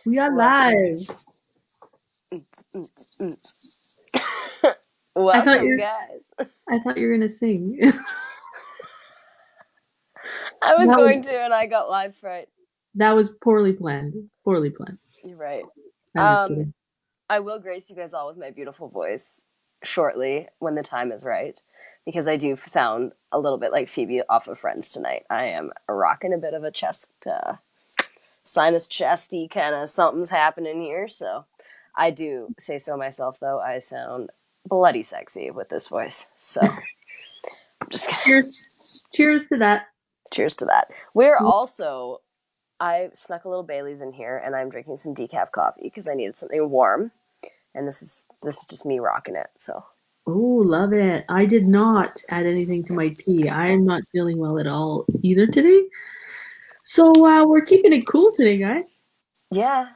We are Welcome. live. I thought Welcome, you're guys. I thought you were gonna sing. I was That was going to, and I got live fright. that was poorly planned. Poorly planned. You're right. I'm just Um, kidding. I will grace you guys all with my beautiful voice shortly when the time is right, because I do sound a little bit like Phoebe off of Friends tonight. I am rocking a bit of a chest, sinus chesty kind of something's happening here. So I do say so myself, though. I sound bloody sexy with this voice. So I'm just gonna Cheers. Cheers to that. cheers to that. We're also I snuck a little Bailey's in here, and I'm drinking some decaf coffee because I needed something warm. And this is just me rocking it. So Oh, love it. I did not add anything to my tea. I am not feeling well at all either today. So we're keeping it cool today, guys. yeah,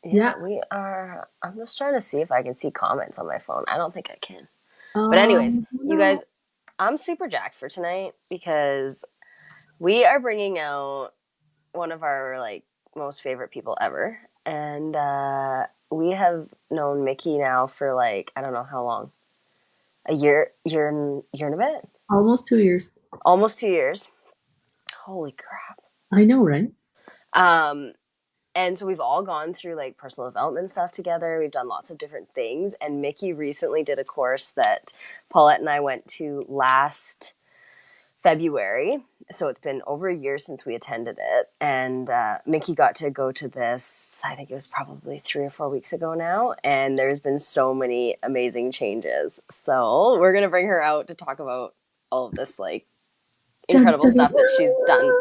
Yeah. yeah, we are. I'm just trying to see if I can see comments on my phone. I don't think I can. But anyways, you No. guys, I'm super jacked for tonight because we are bringing out one of our like most favorite people ever, and we have known Mickey now for like I don't know how long, a year and a bit, Almost 2 years. almost 2 years. Holy crap! I know, right? Um, and so we've all gone through like personal development stuff together. We've done lots of different things, and Mickey recently did a course that Paulette and I went to last February. So it's been over a year since we attended it. And Mickey got to go to this, I think it was probably 3 or 4 weeks ago now. And there's been so many amazing changes. So we're going to bring her out to talk about all of this like Dun, incredible dun, dun, stuff that she's done.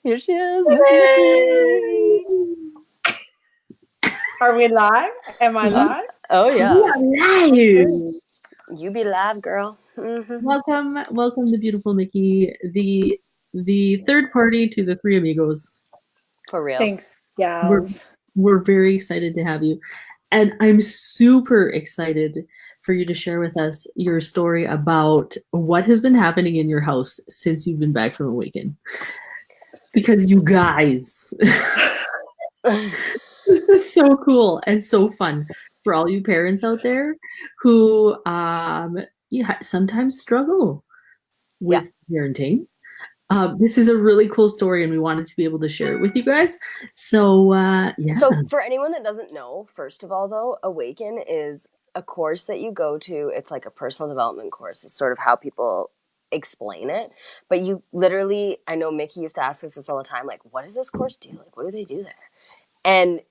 Here she is, Miss Mickey. Are we live? Am I Oh, live? oh We yeah. are Okay. live. You be live, girl. Mm-hmm. Welcome, the beautiful Mickey, the third party to the Three Amigos. For reals. Thanks, We're gals. we're very excited to have you, and I'm super excited for you to share with us your story about what has been happening in your house since you've been back from Awaken. Because you guys, this is so cool and so fun for all you parents out there who sometimes struggle Yeah. with parenting. This is a really cool story, and we wanted to be able to share it with you guys. So, yeah. So, for anyone that doesn't know, first of all, though, Awaken is a course that you go to. It's like a personal development course, is sort of how people explain it. But you literally, I know Mickey used to ask us this all the time like, what does this course do? Like, what do they do there? And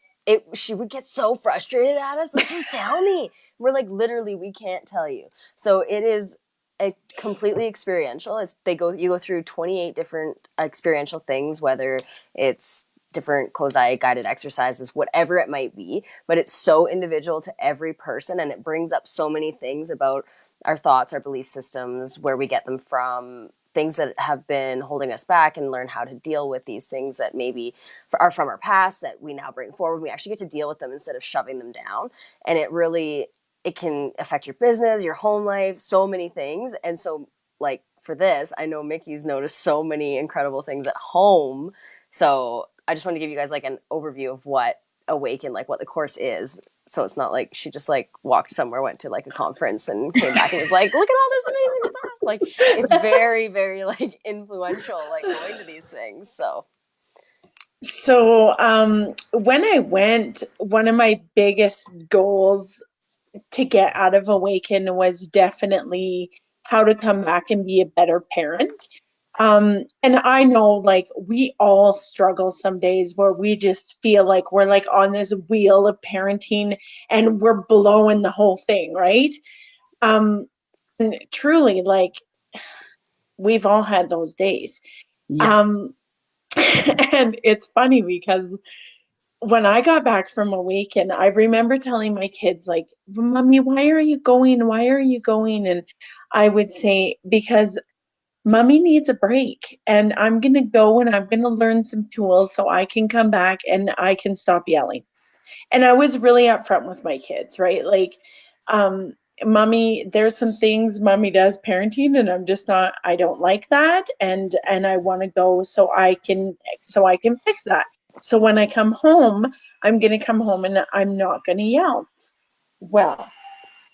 she would get so frustrated at us, like, just tell me. We're like, literally, we can't tell you. So, it is a completely experiential. You go through 28 different experiential things, whether it's different closed eye guided exercises, whatever it might be, but it's so individual to every person, and it brings up so many things about our thoughts, our belief systems, where we get them from, things that have been holding us back, and learn how to deal with these things that maybe are from our past that we now bring forward. We actually get to deal with them instead of shoving them down, and it can affect your business, your home life, so many things. And so, like, for this, I know Mickey's noticed so many incredible things at home. So I just want to give you guys like an overview of what Awaken, like what the course is. So it's not like she just like walked somewhere, went to like a conference and came back and was like, look at all this amazing stuff. Like, it's very, very like influential, like going to these things. So So, when I went, one of my biggest goals to get out of Awaken was definitely how to come back and be a better parent. And I know like we all struggle some days where we just feel like we're like on this wheel of parenting and we're blowing the whole thing, right? And truly, like we've all had those days. Yeah. Um, and it's funny because when I got back from Awaken, I remember telling my kids, like, Mommy, why are you going? Why are you going? And I would say, because Mommy needs a break. And I'm going to go and I'm going to learn some tools so I can come back and I can stop yelling. And I was really upfront with my kids, right? Like, um, Mommy, there's some things Mommy does parenting, and I'm just I don't like that, and I want to go so I can fix that. So when I come home, I'm going to come home and I'm not going to yell. Well,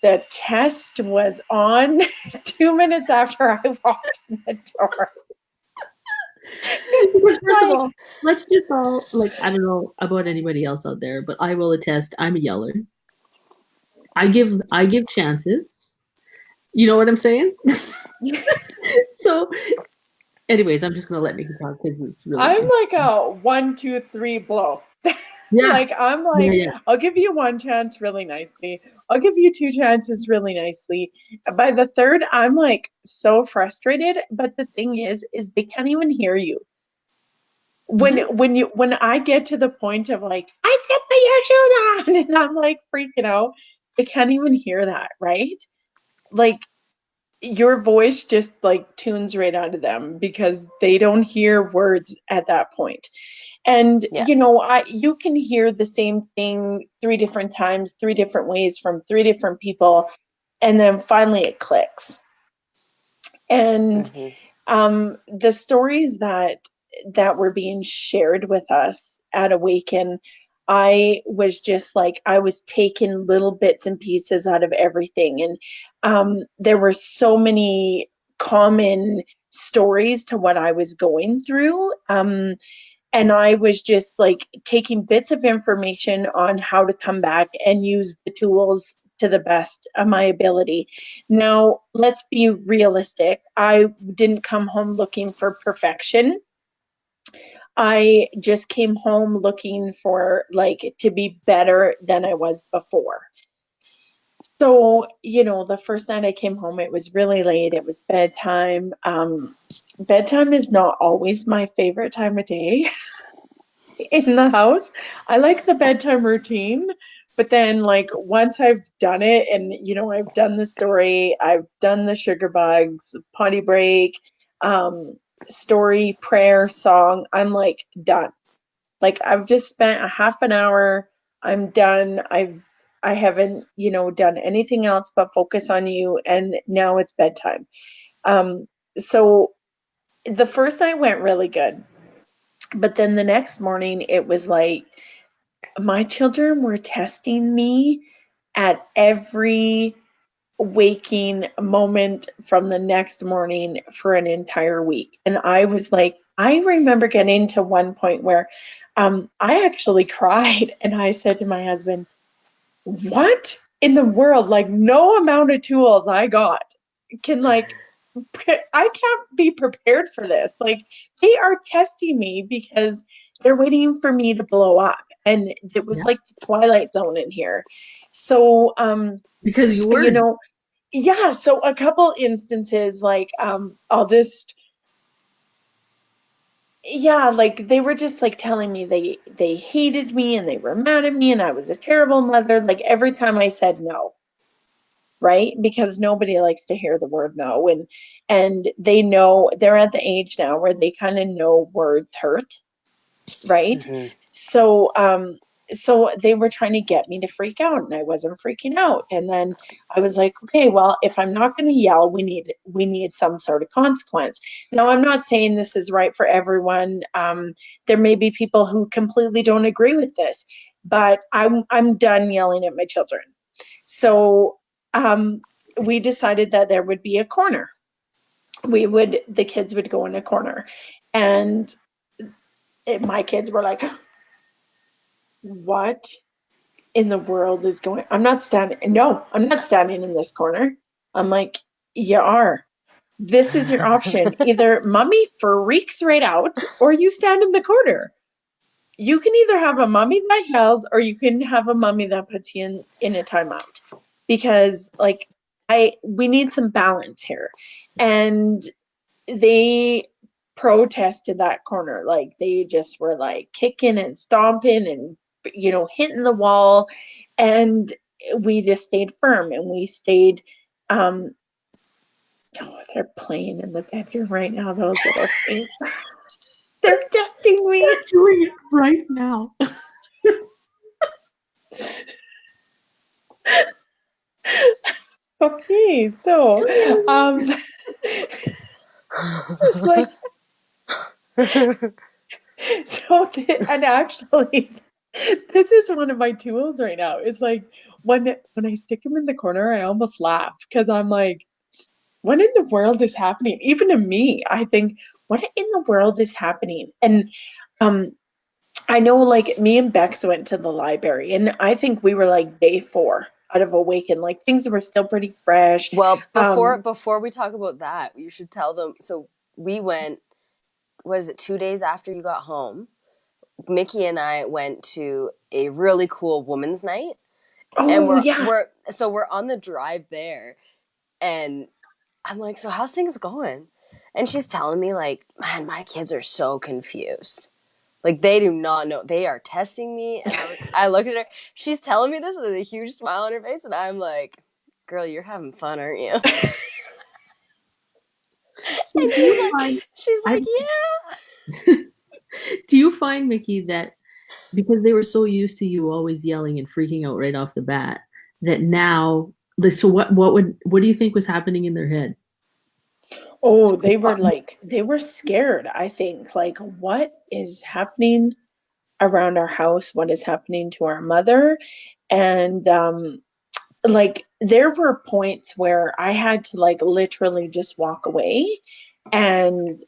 the test was on 2 minutes after I walked in the door. Because first of all, let's just all like I don't know about anybody else out there, but I will attest I'm a yeller. I give chances. You know what I'm saying? So, anyways, I'm just gonna let Nikki talk because it's really I'm nice. like a 1, 2, 3 blow. Yeah, Like I'm yeah, like, yeah. I'll give you one chance really nicely. I'll give you two chances really nicely. By the third, I'm like so frustrated. But the thing is they can't even hear you. Mhm. When I get to the point of like, I said put your shoes on, and I'm like freaking out, they can't even hear that, right? Like your voice just like tunes right out of them because they don't hear words at that point. And Yeah. you can hear the same thing 3 different times, 3 different ways from 3 different people, and then finally it clicks. And Mm-hmm. the stories that were being shared with us at Awaken, I was just like I was taking little bits and pieces out of everything, and there were so many common stories to what I was going through. And I was just like taking bits of information on how to come back and use the tools to the best of my ability. Now, let's be realistic. I didn't come home looking for perfection. I just came home looking for like to be better than I was before. So, the first night I came home, it was really late. It was bedtime. Bedtime is not always my favorite time of day. In the house. I like the bedtime routine, but then like once I've done it and I've done the story, I've done the sugar bugs, potty break, um, story, prayer, song, I'm like done. Like I've just spent a half an hour, I'm done. I haven't, done anything else but focus on you and now it's bedtime. Um, so the first night went really good. But then the next morning, it was like my children were testing me at every waking moment from the next morning for an entire week. And I was like, I remember getting to one point where I actually cried and I said to my husband, what in the world? Like, no amount of tools I got can like I can't be prepared for this. Like they are testing me because they're waiting for me to blow up. And it was Yeah. like the Twilight Zone in here. So Because you you were. know, yeah, so a couple instances like I'll just yeah, like they were just like telling me they hated me and they were mad at me and I was a terrible mother like every time I said no, right? Because nobody likes to hear the word no, and they know they're at the age now where they kind of know words hurt, right? Mm-hmm. So they were trying to get me to freak out and I wasn't freaking out. And then I was like, okay, well, if I'm not going to yell, we need some sort of consequence. Now, I'm not saying this is right for everyone. There may be people who completely don't agree with this, but I'm done yelling at my children. So um, we decided that there would be a corner. The kids would go in a corner, and my kids were like, "What in the world is going? I'm not standing. No, I'm not standing in this corner." I'm like, "You are. This is your option. Either mommy freaks right out, or you stand in the corner. You can either have a mommy that yells or you can have a mommy that puts you in a timeout because like we need some balance here." And they protested that corner, like they just were like kicking and stomping and hitting the wall, and we just stayed firm and we stayed um oh, they're playing in the bedroom right now, those little stinks. They're testing me. They're doing it right now. Okay, so just like And actually, this is one of my tools right now. Is like when I stick him in the corner, I almost laugh because I'm like, what in the world is happening? Even to me, I think, what in the world is happening? And um, I know like me and Bex went to the library, and I think we were like day 4 out of Awaken. Like things were still pretty fresh. Well, before we talk about that, you should tell them. So we went. What is it? 2 days after you got home, Mickey and I went to a really cool women's night, and Oh yeah. we're on the drive there, and I'm like, so how's things going? And she's telling me like, man, my kids are so confused. Like they do not know. They are testing me, and I look at her. She's telling me this with a huge smile on her face, and I'm like, girl, you're having fun, aren't you? So And do you find, she's like, yeah. Do you find, Mickey, that because they were so used to you always yelling and freaking out right off the bat, that now, so what do you think was happening in their head? Oh, they were scared, I think. Like, what is happening around our house? What is happening to our mother? And like there were points where I had to like literally just walk away. And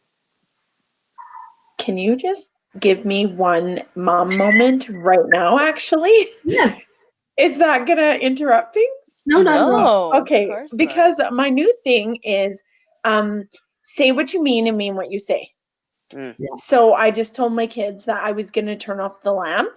can you just give me one mom moment right now, actually? Yes. Is that gonna interrupt things? No, not at all. no, Okay, of course because not. my new thing is say what you mean and mean what you say. Mm. Yeah. So I just told my kids that I was going to turn off the lamp.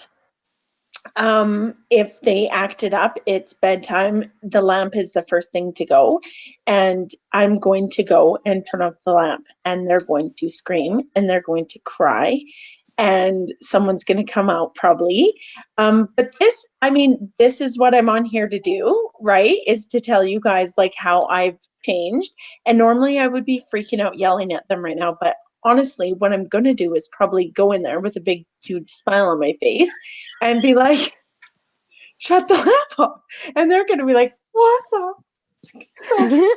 If they acted up, it's bedtime. The lamp is the first thing to go. And I'm going to go and turn off the lamp. And they're going to scream and they're going to cry. And someone's going to come out probably. But this is what I'm on here to do, right? Is to tell you guys like how I've changed. And normally I would be freaking out yelling at them right now. But honestly, what I'm going to do is probably go in there with a big, huge smile on my face and be like, shut the lamp off. And they're going to be like, what the? So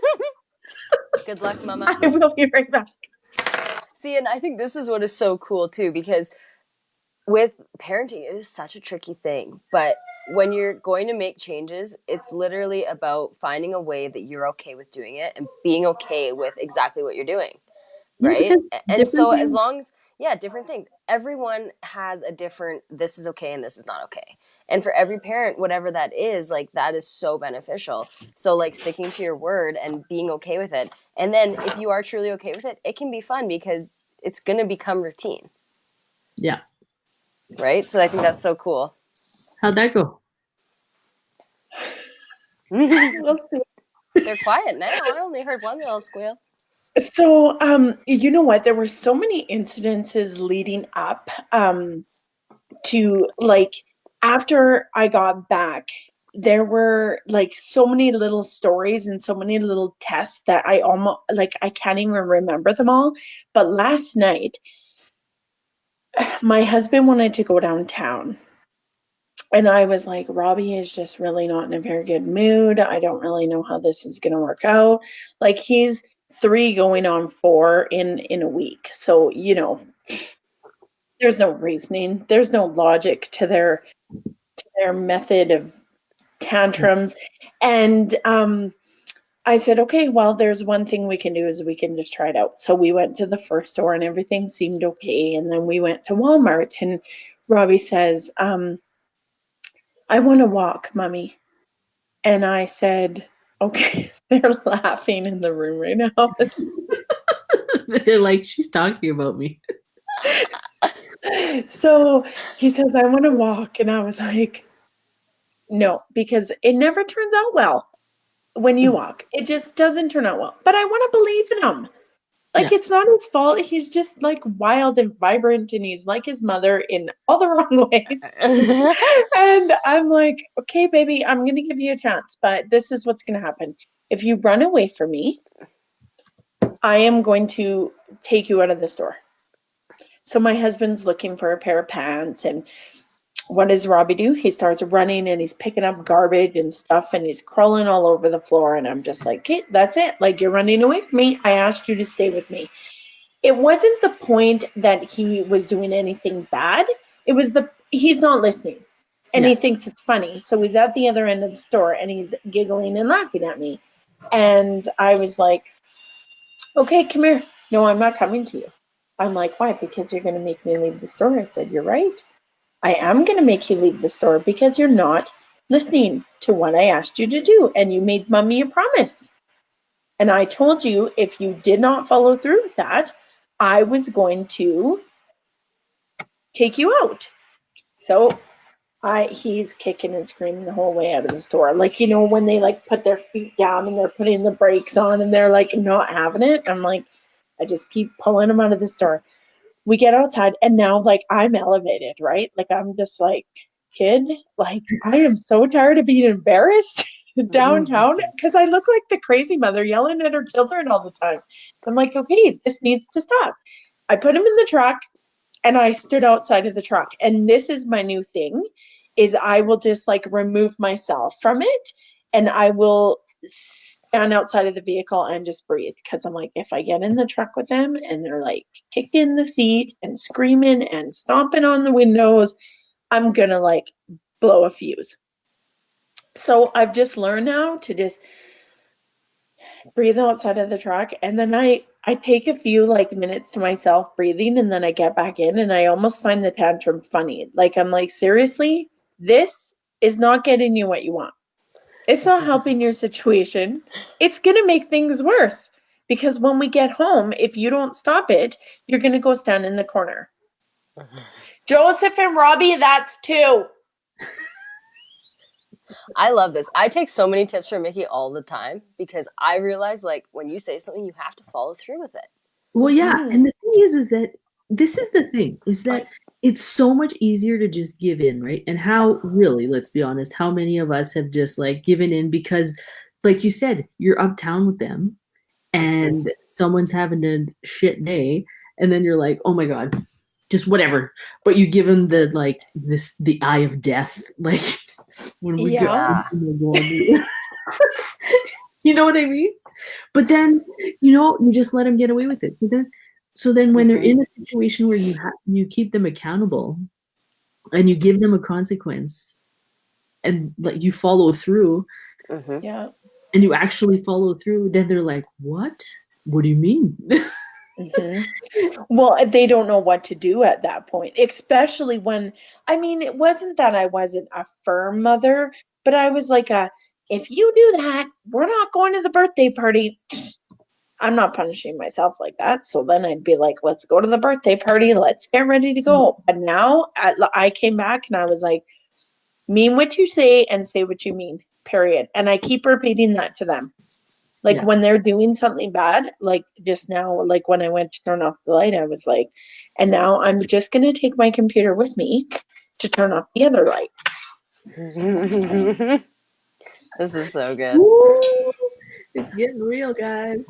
Good luck, mama. I will be right back. See, and I think this is what is so cool too, because with parenting, it is such a tricky thing. But when you're going to make changes, it's literally about finding a way that you're okay with doing it and being okay with exactly what you're doing. Yeah, Right? because And different so as things. long as, yeah, different things. Everyone has a different, this is okay and this is not okay. And for every parent, whatever that is, like that is so beneficial. So like sticking to your word and being okay with it. And then if you are truly okay with it, it can be fun because it's going to become routine. Yeah. Right? So I think that's so cool. How'd that go? We'll see. They're quiet now. I only heard one little squeal. So, you know what? There were so many incidences leading up to like after I got back, there were like so many little stories and so many little tests that I almost like I can't even remember them all. But last night, my husband wanted to go downtown. And I was like, Robbie is just really not in a very good mood. I don't really know how this is going to work out. Like he's 3 going on 4 in a week. So, you know, there's no reasoning. There's no logic to their method of tantrums. And I said, okay, well, there's one thing we can do is we can just try it out. So we went to the first store and everything seemed okay. And then we went to Walmart and Robbie says, I want to walk, Mommy. And I said, okay, they're laughing in the room right now. They're like, she's talking about me. So he says, I want to walk. And I was like, no, because it never turns out well when you walk. It just doesn't turn out well. But I want to believe in him. Like, Yeah. it's not his fault. He's just like wild and vibrant and he's like his mother in all the wrong ways. And I'm like, okay, baby, I'm going to give you a chance, but this is what's going to happen. If you run away from me, I am going to take you out of the store. So my husband's looking for a pair of pants. And what does Robbie do? He starts running and he's picking up garbage and stuff and he's crawling all over the floor. And I'm just like, okay, that's it. Like, you're running away from me. I asked you to stay with me. it wasn't the point that he was doing anything bad. It was he's not listening and he thinks it's funny. So he's at the other end of the store and he's giggling and laughing at me. And I was like, okay, come here. No, I'm not coming to you. I'm like, why? Because you're going to make me leave the store. I said, you're right. I am going to make you leave the store because you're not listening to what I asked you to do. And you made mommy a promise. And I told you if you did not follow through with that, I was going to take you out. So he's kicking and screaming the whole way out of the store. Like, you know, when they like put their feet down and they're putting the brakes on and they're like not having it. I'm like, I just keep pulling him out of the store. We get outside and now like I'm elevated, right? Like I'm just like, kid, like I am so tired of being embarrassed downtown because I look like the crazy mother yelling at her children all the time. I'm like, okay, this needs to stop. I put him in the truck and I stood outside of the truck. And this is my new thing is I will just like remove myself from it and I will stand outside of the vehicle and just breathe. Because I'm like, if I get in the truck with them and they're like kicking the seat and screaming and stomping on the windows, I'm going to like blow a fuse. So I've just learned now to just breathe outside of the truck. And then I take a few like minutes to myself breathing and then I get back in and I almost find the tantrum funny. Like I'm like, seriously, this is not getting you what you want. It's not helping your situation. It's going to make things worse because when we get home, if you don't stop it, you're going to go stand in the corner. Joseph and Robbie, that's 2. I love this. I take so many tips from Mickey all the time because I realize like when you say something, you have to follow through with it. Well, yeah. And the thing is that this is the thing, is that it's so much easier to just give in, right? And how really, let's be honest, how many of us have just like given in because, like you said, you're uptown with them and someone's having a shit day and then you're like, oh my God, just whatever. But you give them the like the eye of death, like when we go. You know what I mean? But then, you know, you just let them get away with it. So then when they're in a situation where you keep them accountable and you give them a consequence and like you follow through, and you actually follow through, then they're like, what? What do you mean? Well, they don't know what to do at that point, especially when, I mean, it wasn't that I wasn't a firm mother, but I was like if you do that, we're not going to the birthday party. I'm not punishing myself like that. So then I'd be like, let's go to the birthday party. Let's get ready to go. But now I came back and I was like, mean what you say and say what you mean, period. And I keep repeating that to them. Like when they're doing something bad, like just now, like when I went to turn off the light, I was like, and now I'm just going to take my computer with me to turn off the other light. This is so good. Ooh, it's getting real, guys.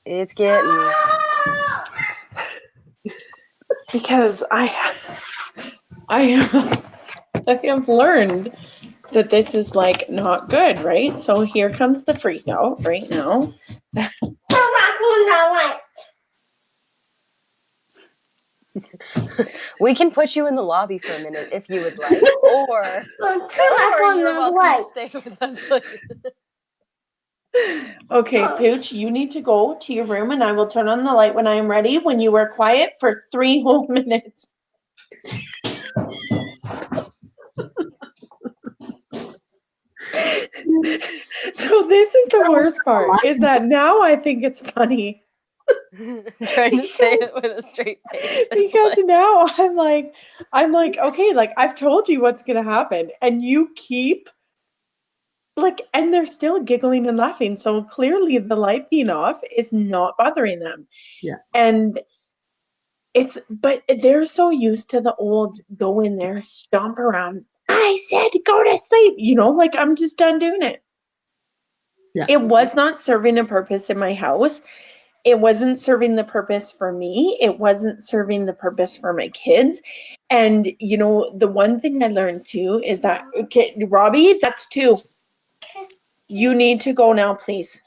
It's getting. Because I have learned that this is like not good, right? So here comes the freak out right now. We can put you in the lobby for a minute if you would like, or you're welcome to stay with us. Okay, Pooch, you need to go to your room and I will turn on the light when I am ready when you are quiet for 3 whole minutes. So this is the worst part, is that now I think it's funny. Trying to say it with a straight face. Because now I'm like, okay, like I've told you what's gonna happen, and you keep like, and they're still giggling and laughing. So clearly the light being off is not bothering them. Yeah. And but they're so used to the old go in there, stomp around. I said go to sleep, you know, like I'm just done doing it. Yeah. It was not serving a purpose in my house. It wasn't serving the purpose for me. It wasn't serving the purpose for my kids. And, you know, the one thing I learned too is that, okay, Robbie, that's 2. You need to go now, please.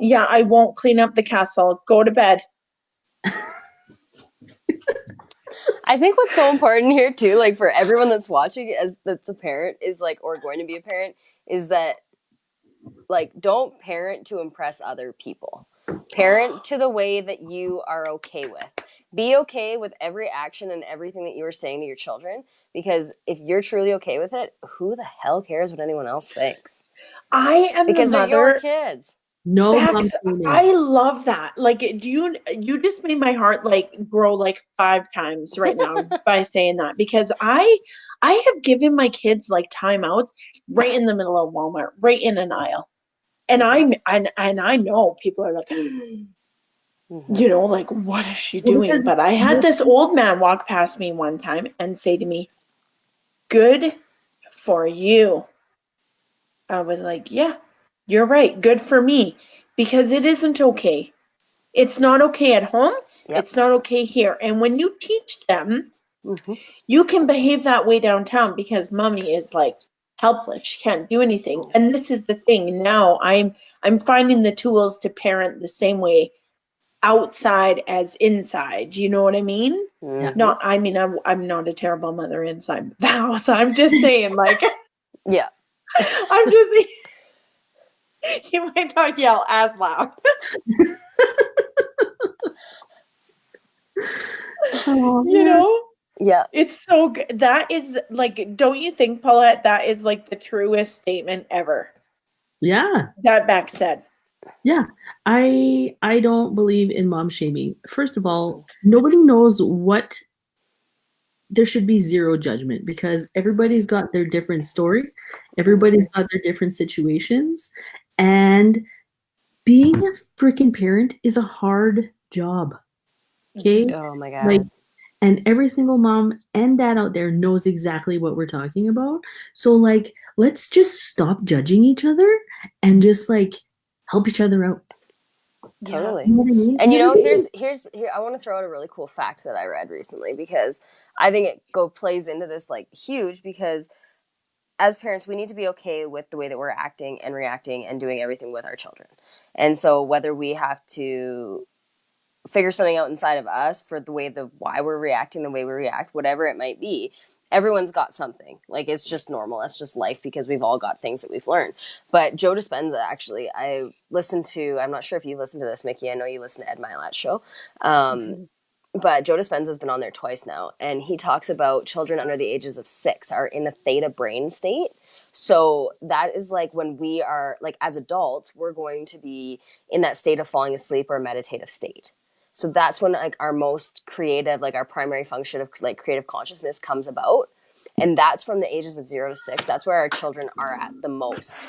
Yeah, I won't clean up the castle. Go to bed. I think what's so important here too, like for everyone that's watching as that's a parent is like, or going to be a parent, is that like, don't parent to impress other people. Parent to the way that you are okay with. Be okay with every action and everything that you are saying to your children, because if you're truly okay with it, who the hell cares what anyone else thinks? I am Because the they're your mother. kids. No mom Bex, shaming. I love that. Like, you just made my heart like grow like 5 times right now by saying that, because I have given my kids like timeouts right in the middle of Walmart, right in an aisle. And I know people are like, Mm-hmm. like, what is she Well, doing? But I had this old man walk past me one time and say to me, "Good for you." I was like, yeah, you're right. Good for me. Because it isn't okay. It's not okay at home. Yep. It's not okay here. And when you teach them, Mm-hmm. you can behave that way downtown because mommy is like helpless. She can't do anything. And this is the thing. Now I'm finding the tools to parent the same way outside as inside. You know what I mean? Yeah. Mm-hmm. Not, I mean, I'm not a terrible mother inside the house. I'm just saying, like, Yeah. I'm just, you might not yell as loud. Oh, You man. know, Yeah. it's so good. That is like, don't you think, Paulette, that is like the truest statement ever Yeah. that Beck said? Yeah. I don't believe in mom shaming. First of all, nobody knows what there should be zero judgment because everybody's got their different story. Everybody's got their different situations. And being a freaking parent is a hard job. Okay? Oh my Like, God. and every single mom and dad out there knows exactly what we're talking about. So, like, let's just stop judging each other and just like help each other out. Totally. You know what I mean? And you know, here I want to throw out a really cool fact that I read recently, because I think it plays into this like huge, because as parents, we need to be okay with the way that we're acting and reacting and doing everything with our children. And so whether we have to figure something out inside of us for why we're reacting the way we react, whatever it might be, everyone's got something. Like, it's just normal. That's just life, because we've all got things that we've learned. But Joe Dispenza, actually, I listened to, I'm not sure if you listened to this, Mickey. I know you listen to Ed Milat's show. But Joe Dispenza has been on there twice now, and he talks about children under the ages of 6 are in a theta brain state. So that is like when we are, like, as adults, we're going to be in that state of falling asleep or a meditative state. So that's when like our most creative, like our primary function of like creative consciousness comes about. And that's from the ages of 0 to 6. That's where our children are at the most.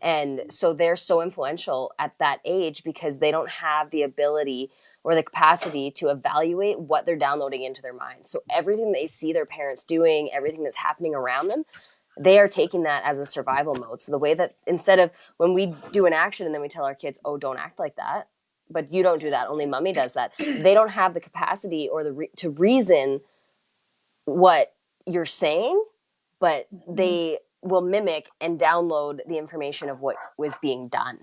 And so they're so influential at that age because they don't have the ability or the capacity to evaluate what they're downloading into their mind. So everything they see their parents doing, everything that's happening around them, they are taking that as a survival mode. So the way that instead of when we do an action and then we tell our kids, oh, don't act like that, but you don't do that, only mommy does that, they don't have the capacity or to reason what you're saying, but they will mimic and download the information of what was being done.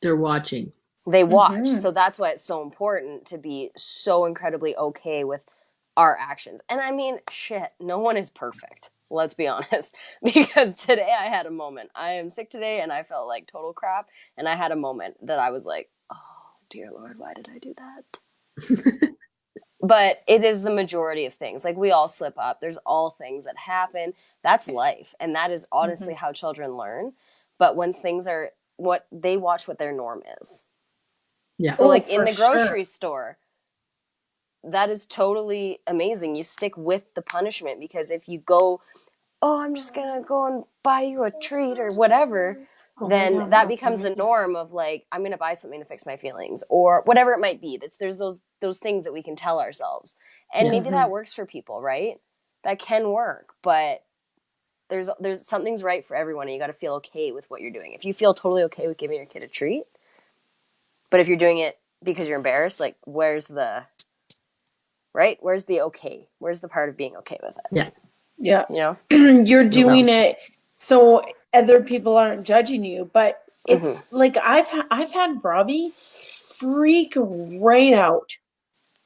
They're watching. They watch. So that's why it's so important to be so incredibly okay with our actions. And I mean, shit, no one is perfect. Let's be honest. Because today I had a moment. I am sick today and I felt like total crap. And I had a moment that I was like, oh, dear Lord, why did I do that? But it is the majority of things. Like, we all slip up. There's all things that happen. That's life. And that is honestly how children learn. But once things are what they watch, what their norm is. Yeah. So like in the For grocery sure. store, that is totally amazing. You stick with the punishment, because if you go, oh, I'm just going to go and buy you a treat or whatever, then that becomes the norm of like, I'm going to buy something to fix my feelings or whatever it might be. There's those things that we can tell ourselves. And Yeah. maybe that works for people, right? That can work, but there's something's right for everyone, and you got to feel okay with what you're doing. If you feel totally okay with giving your kid a treat, but if you're doing it because you're embarrassed, like, where's the okay? Where's the part of being okay with it? Yeah. You know? You're doing it so other people aren't judging you, but It's like I've had Robbie freak right out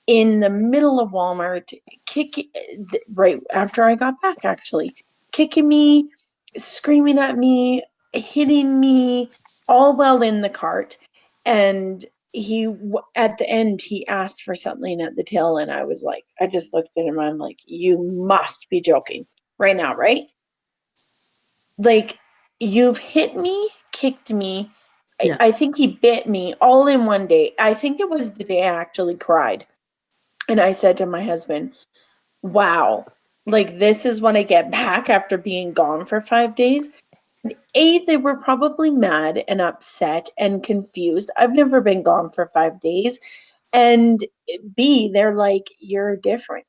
in the middle of Walmart, right after I got back, actually, kicking me, screaming at me, hitting me, all while in the cart. And at the end, he asked for something at the till, and I was like, I just looked at him, I'm like, you must be joking right now, right? Like, you've hit me, kicked me. Yeah. I think he bit me all in one day. I think it was the day I actually cried. And I said to my husband, wow, like this is what I get back after being gone for 5 days. A, they were probably mad and upset and confused. I've never been gone for 5 days. And B, they're like, you're different.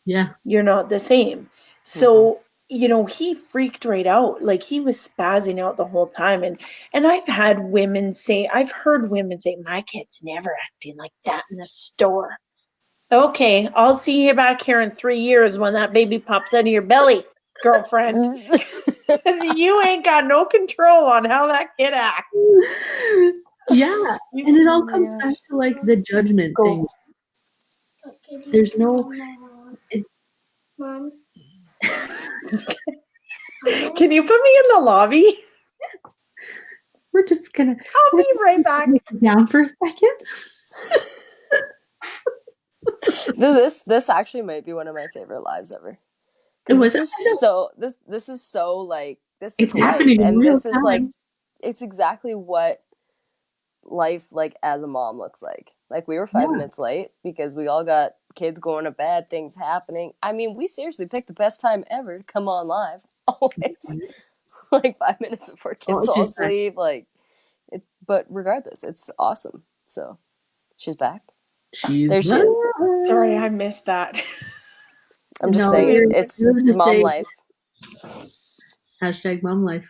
Yeah. You're not the same. So, you know, he freaked right out. Like he was spazzing out the whole time. And I've heard women say, my kid's never acting like that in the store. Okay, I'll see you back here in 3 years when that baby pops out of your belly, girlfriend. Because you ain't got no control on how that kid acts. Yeah. And it all comes back to like the judgment thing. There's no. Mom. Can you put me in the lobby? We're just gonna. I'll be right back. Down for a second. This actually might be one of my favorite lives ever. Because this is so like this It's is life, happening in and real this is time. like it's exactly what life like as a mom looks like. Like we were 5 minutes late because we all got kids going to bed, things happening. I mean, we seriously picked the best time ever to come on live. Always like 5 minutes before kids fall asleep. Like it, but regardless, it's awesome. So she's back. There she is. Sorry, I missed that. I'm just saying it's mom life. Hashtag mom life.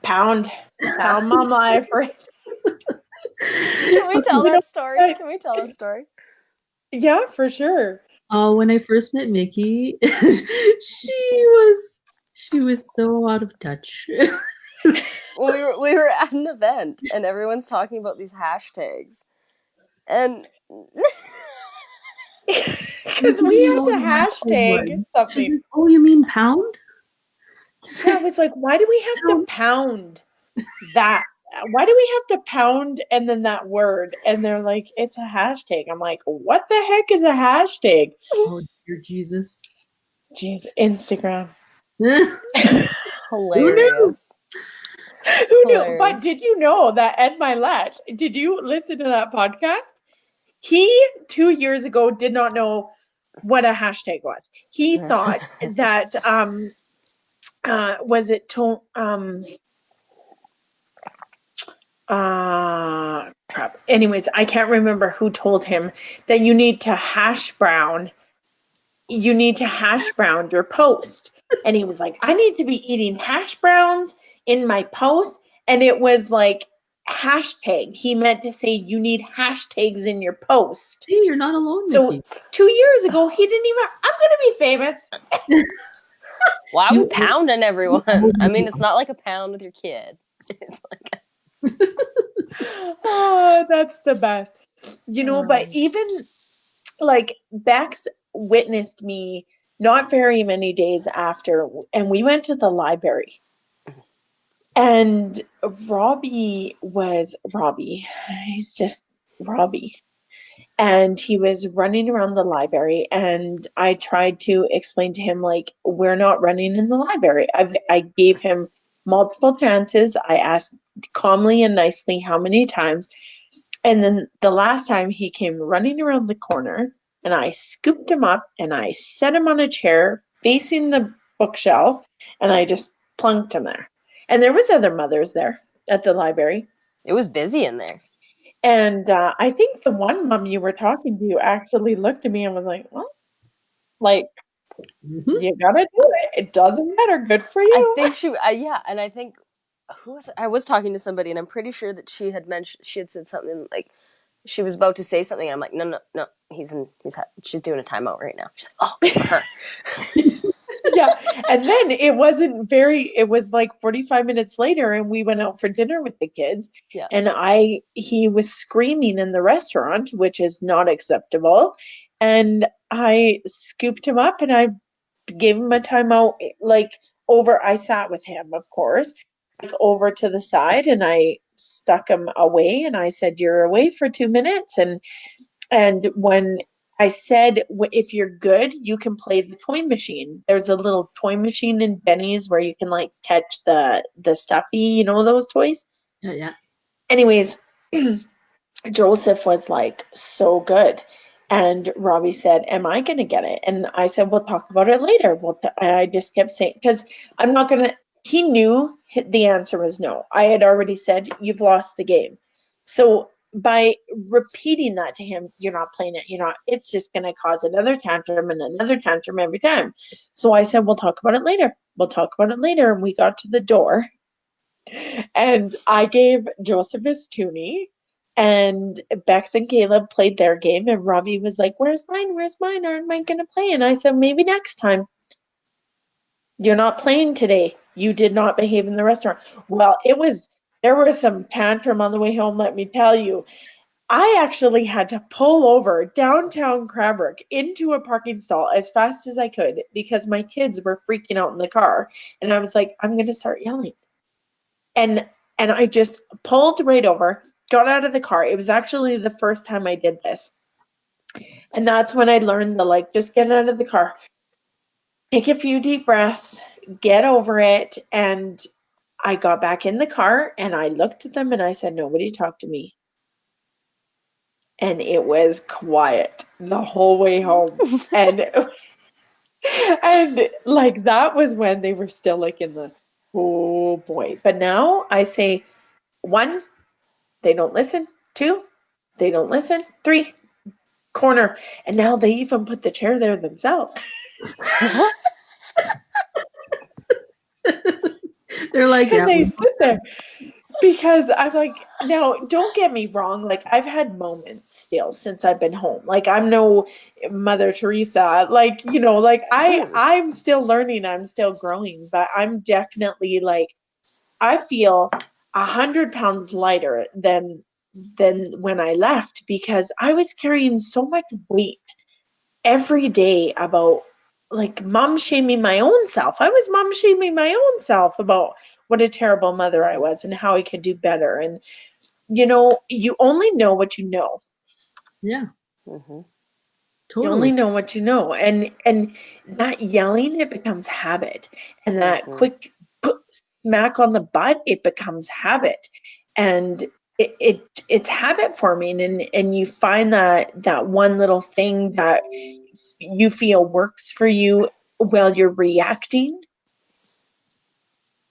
Pound mom life, right? Can we tell that story? Can we tell that story? Yeah, for sure. When I first met Mickey, she was so out of touch. we were at an event and everyone's talking about these hashtags, and because we had to hashtag something. Like, oh, you mean pound? Yeah, I was like, why do we have to pound that? Why do we have to pound and then that word? And they're like, it's a hashtag. I'm like, what the heck is a hashtag? Oh, dear Jesus. Jeez, Instagram. Hilarious. Who knew? But did you know that Ed Milet, did you listen to that podcast? He 2 years ago did not know what a hashtag was. He thought that was it to crap. Anyways, I can't remember who told him that you need to hash brown your post. And he was like, I need to be eating hash browns in my post. And it was like hashtag. He meant to say you need hashtags in your post. See, you're not alone, So Mickey. 2 years ago, he didn't even, I'm going to be famous. Why are we pounding everyone? I mean, it's not like a pound with your kid. It's like oh, that's the best. You know, but even like Bex witnessed me not very many days after, and we went to the library. And Robbie, he's just Robbie. And he was running around the library, and I tried to explain to him, like, we're not running in the library. I gave him multiple chances. I asked calmly and nicely how many times. And then the last time he came running around the corner, and I scooped him up and I set him on a chair facing the bookshelf, and I just plunked him there. And there was other mothers there at the library. it was busy in there. And I think the one mom you were talking to actually looked at me and was like, well, like, you gotta do it. It doesn't matter. Good for you. I think yeah. And I think, I was talking to somebody and I'm pretty sure that she had said something like, she was about to say something. And I'm like, no, she's doing a timeout right now. She's like, oh, good for her. Yeah. And then it was like 45 minutes later and we went out for dinner with the kids. Yeah. And he was screaming in the restaurant, which is not acceptable. And I scooped him up and I gave him a timeout, like I sat with him, of course, like over to the side and I stuck him away and I said, "You're away for 2 minutes." And when I said, if you're good, you can play the toy machine. There's a little toy machine in Benny's where you can like catch the stuffy, those toys. Yeah, yeah. Anyways, Joseph was like so good. And Robbie said, "Am I going to get it?" And I said, "We'll talk about it later." I just kept saying, because I'm not going to, he knew the answer was no. I had already said, "You've lost the game." So by repeating that to him, "You're not playing it, it's just going to cause another tantrum and another tantrum every time." So I said, "We'll talk about it later. We'll talk about it later." And we got to the door and I gave Joseph his toonie. And Bex and Caleb played their game, and Robbie was like, "Where's mine? Where's mine? Aren't I going to play?" And I said, "Maybe next time. You're not playing today. You did not behave in the restaurant." Well, there was some tantrum on the way home, let me tell you. I actually had to pull over downtown Cranbrook into a parking stall as fast as I could because my kids were freaking out in the car. And I was like, "I'm going to start yelling." And I just pulled right over, got out of the car. It was actually the first time I did this. And that's when I learned just get out of the car, take a few deep breaths, get over it. And I got back in the car and I looked at them and I said, "Nobody talk to me." And it was quiet the whole way home. And like that was when they were still like in the, "Oh boy." But now I say, 1, they don't listen. 2, they don't listen. 3, corner. And now they even put the chair there themselves. They're like, And yeah. they sit there because I'm like, now don't get me wrong. Like I've had moments still since I've been home. Like I'm no Mother Teresa. Like, like I'm still learning. I'm still growing, but I'm definitely like, I feel 100 pounds lighter than when I left because I was carrying so much weight every day about like mom shaming my own self. I was mom shaming my own self about what a terrible mother I was and how I could do better. And you only know what you know. Yeah, Mm-hmm. You only totally. know what you know. And that yelling, it becomes habit. And that Mm-hmm. quick smack on the butt, it becomes habit. And it's habit forming and you find that one little thing that you feel works for you while you're reacting.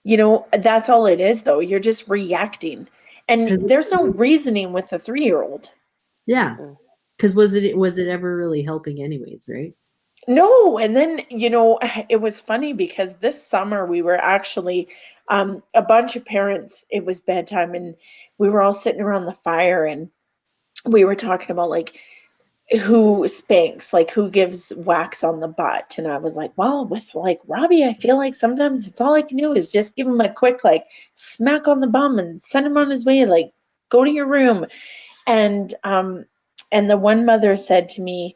That's all it is though. You're just reacting. And 'Cause- there's no reasoning with a 3-year-old. yeah, Mm-mm. because was it ever really helping anyways, right? No, and then it was funny because this summer we were actually a bunch of parents, it was bedtime and we were all sitting around the fire and we were talking about like who spanks, like who gives whacks on the butt. And I was like, well, with like Robbie, I feel like sometimes it's all I can do is just give him a quick like smack on the bum and send him on his way, like go to your room. And the one mother said to me,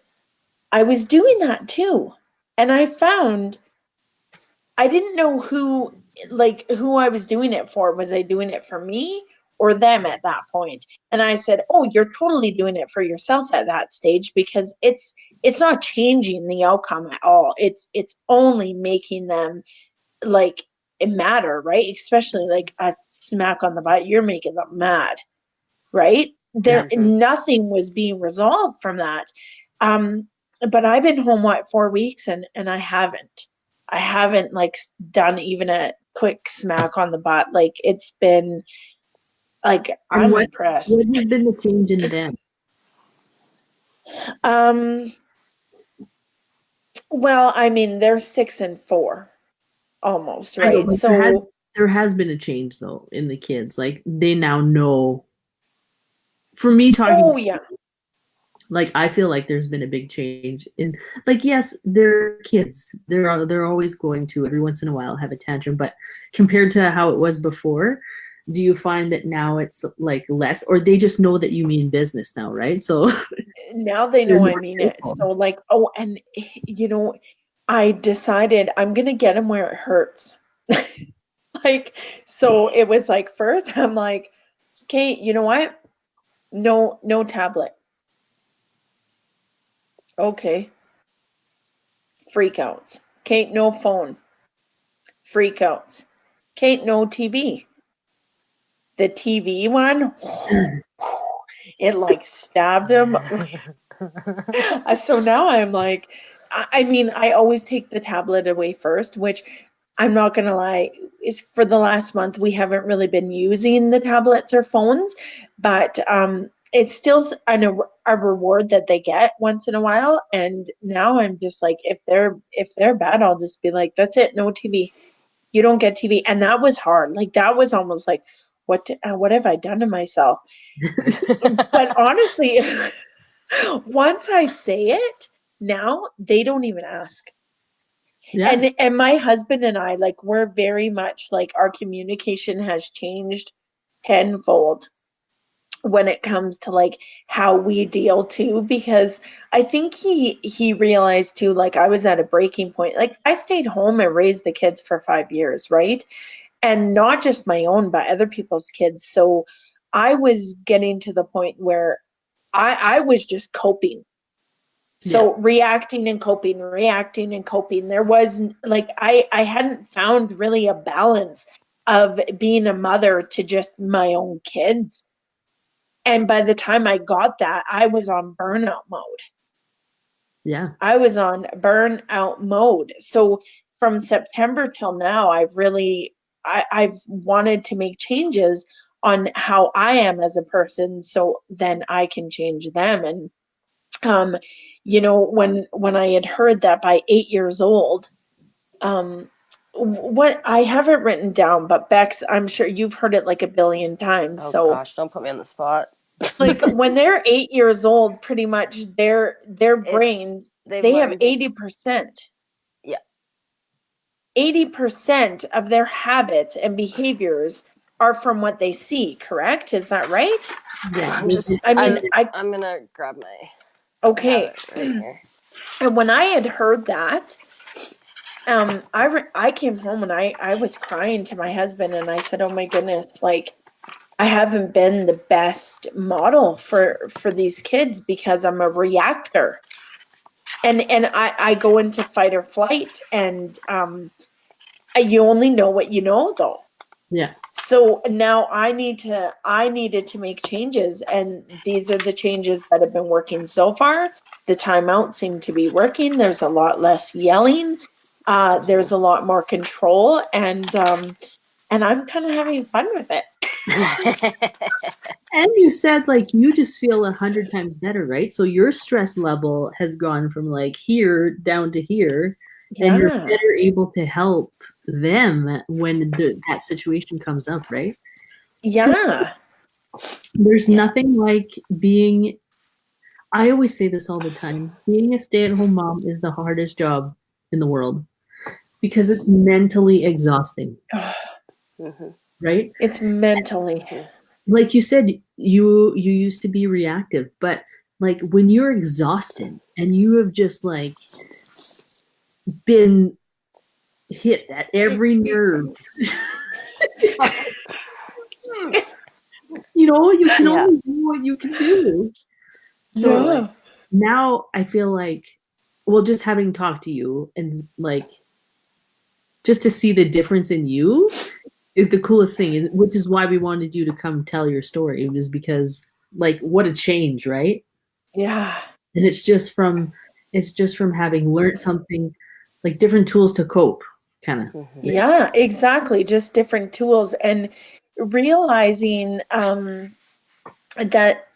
"I was doing that too." And I found I didn't know who I was doing it for. Was I doing it for me or them at that point? And I said, "Oh, you're totally doing it for yourself at that stage because it's not changing the outcome at all. It's only making them like it matter, right? Especially like a smack on the butt, you're making them mad, right? There Yeah. Mm-hmm. nothing was being resolved from that. Um, but I've been home 4 weeks and I haven't like done even a quick smack on the butt. Like it's been like And I'm what impressed. has been the change in them? Um, well, I mean they're 6 and 4 almost, I know, right? but So there has been a change though in the kids. Like they now know. For me, talking, oh yeah. Like, I feel like there's been a big change in, like, yes, they're kids. They're always going to every once in a while have a tantrum, but compared to how it was before, do you find that now it's like less, or they just know that you mean business now, right? So Now they they're know I more mean it. careful. So like, oh, and I decided I'm gonna get them where it hurts. Like, so it was like first I'm like, okay, you know what? No tablet. Okay. Freakouts. Okay, no phone. Freakouts. Okay, no TV. The TV one, it like stabbed him. So now I'm like, I mean, I always take the tablet away first, which I'm not gonna lie, is for the last month we haven't really been using the tablets or phones, but it's still a reward that they get once in a while. And now I'm just like, if they're bad, I'll just be like, that's it, no TV. You don't get TV. And that was hard. Like that was almost like, what have I done to myself? But honestly, once I say it, now they don't even ask. Yeah. And my husband and I, like, we're very much like our communication has changed tenfold when it comes to like how we deal too, because I think he realized too, like I was at a breaking point. Like I stayed home and raised the kids for 5 years, right? And not just my own, but other people's kids. So I was getting to the point where I was just coping. Yeah. So reacting and coping, reacting and coping. There was like I hadn't found really a balance of being a mother to just my own kids. And by the time I got that, I was on burnout mode. Yeah. I was on burnout mode. So from September till now, I've wanted to make changes on how I am as a person so then I can change them. And um, when I had heard that by 8 years old, um, what I haven't written down, but Bex, I'm sure you've heard it like a billion times. Oh So gosh, don't put me on the spot. like when they're 8 years old, pretty much their It's brains, they've they have learned this. 80%. Yeah. 80% of their habits and behaviors are from what they see, correct? Is that right? Yeah. I'm just I mean, I'm gonna grab I have okay. it right here. And when I had heard that, I came home and I was crying to my husband and I said, "Oh my goodness, like I haven't been the best model for these kids because I'm a reactor." And I go into fight or flight and you only know what you know though. Yeah. So now I needed to make changes, and these are the changes that have been working so far. The timeout seemed to be working. There's a lot less yelling. There's a lot more control, and I'm kind of having fun with it. And you said like you just feel 100 times better, right? So your stress level has gone from like here down to here, and you're Yeah, better able to help them when that situation comes up, right? 'Cause yeah, there's Yeah. nothing like being, I always say this all the time, being a stay-at-home mom is the hardest job in the world because it's mentally exhausting, Mhm. right? it's mentally. Mhm. Like you said, you used to be reactive, but like when you're exhausted and you have just like been hit at every nerve, you can Yeah. only do what you can do. So Totally. Yeah, now I feel like, well, just having talked to you and like just to see the difference in you is the coolest thing, which is why we wanted you to come tell your story, is because like what a change, right? yeah. And it's just from having learned something, like different tools to cope, kind of, Mhm. right? Yeah, exactly. Just different tools and realizing that